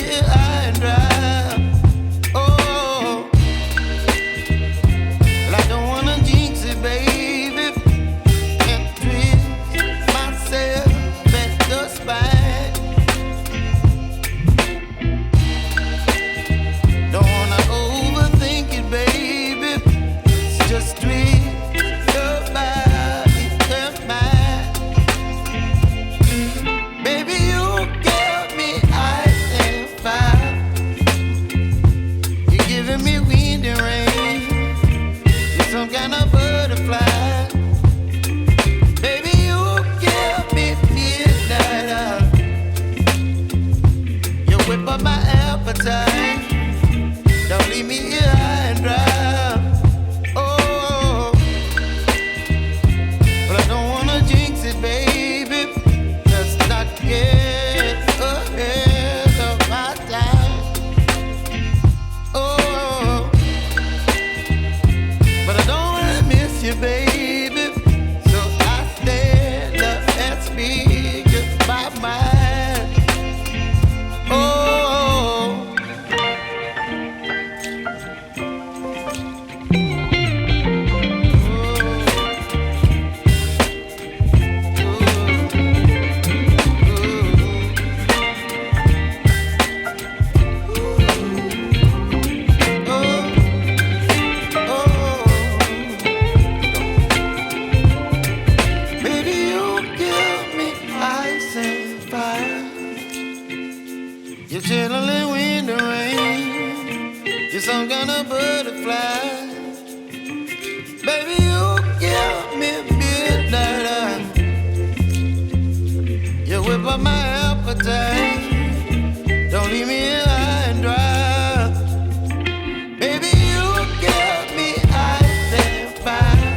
me high and dry. Oh, well, I don't wanna jinx it, baby, and twist myself at the spine. Don't wanna overthink it, baby. It's just twist your body and mine. Baby, you give me ice and fire. You're giving me wind and rain. You're some kind of butterfly. Baby, you give me midnight. You whip up my appetite. Don't leave me here high and dry. Oh, but I don't wanna jinx it, baby. Let's not get ahead of my time. Oh, but I don't wanna miss you, baby. So I stand up and speak just my mind. Oh. Baby, you give me ice and fire. You're chilling wind and rain. You're some kind of butterfly. Baby, you give me midnight. You whip up my appetite. Don't leave me here high and dry. Baby, you give me ice and fire.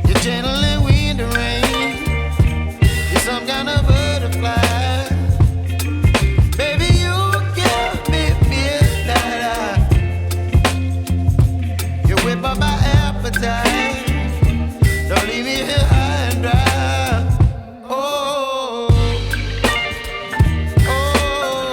You're channeling wind and rain. You're some kind of butterfly. Baby, you give me midnight. You whip up my appetite. Don't leave me here high and dry. Oh, oh,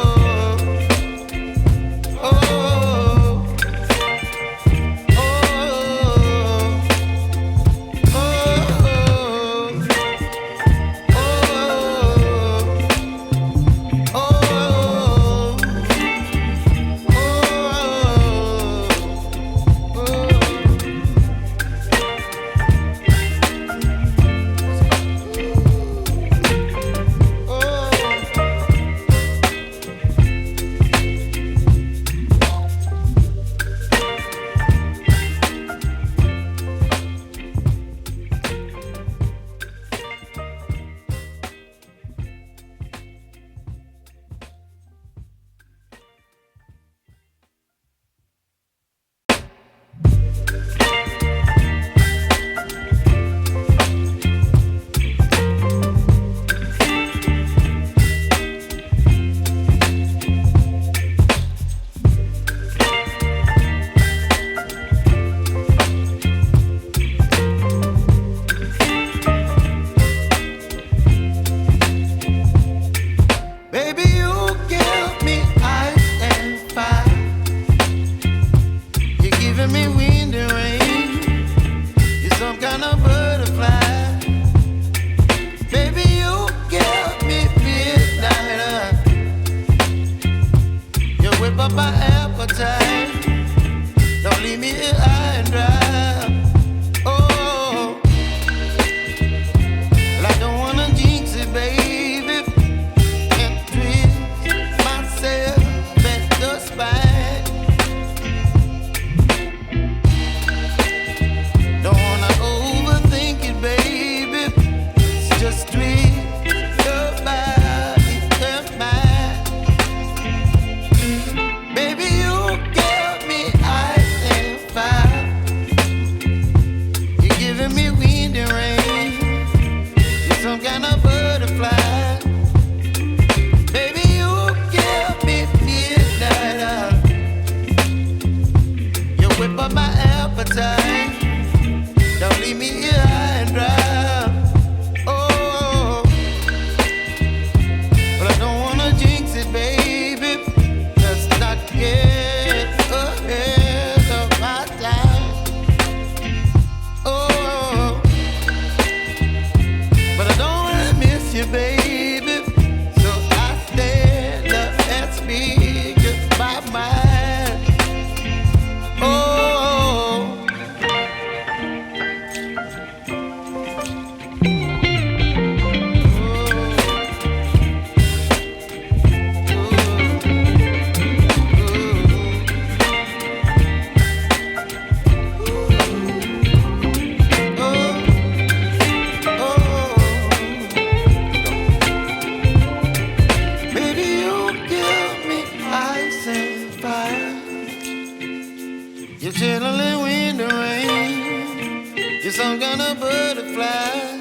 You're channeling wind and rain. You're some kind of butterfly.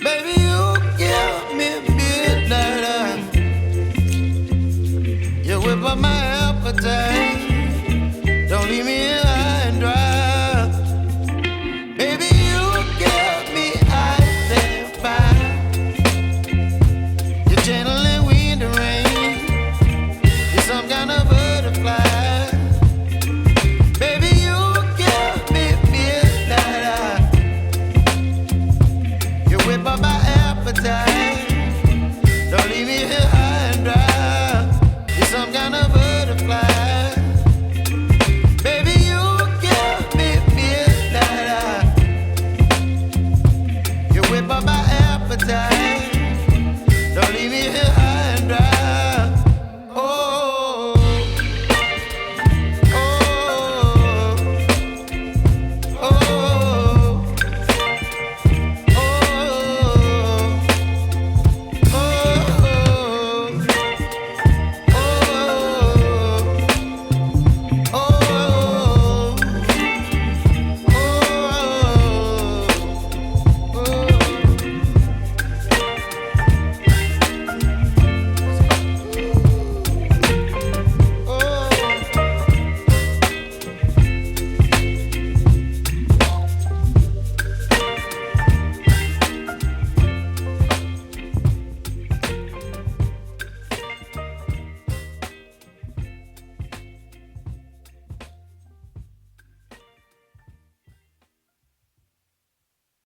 Baby, you give me midnight. You whip up my appetite. Don't leave me here high and dry. Baby, you give me ice and fire. You're channeling wind and rain. You're some kind of butterfly. Baby, you give me midnight. You whip up my appetite. Don't leave me here high.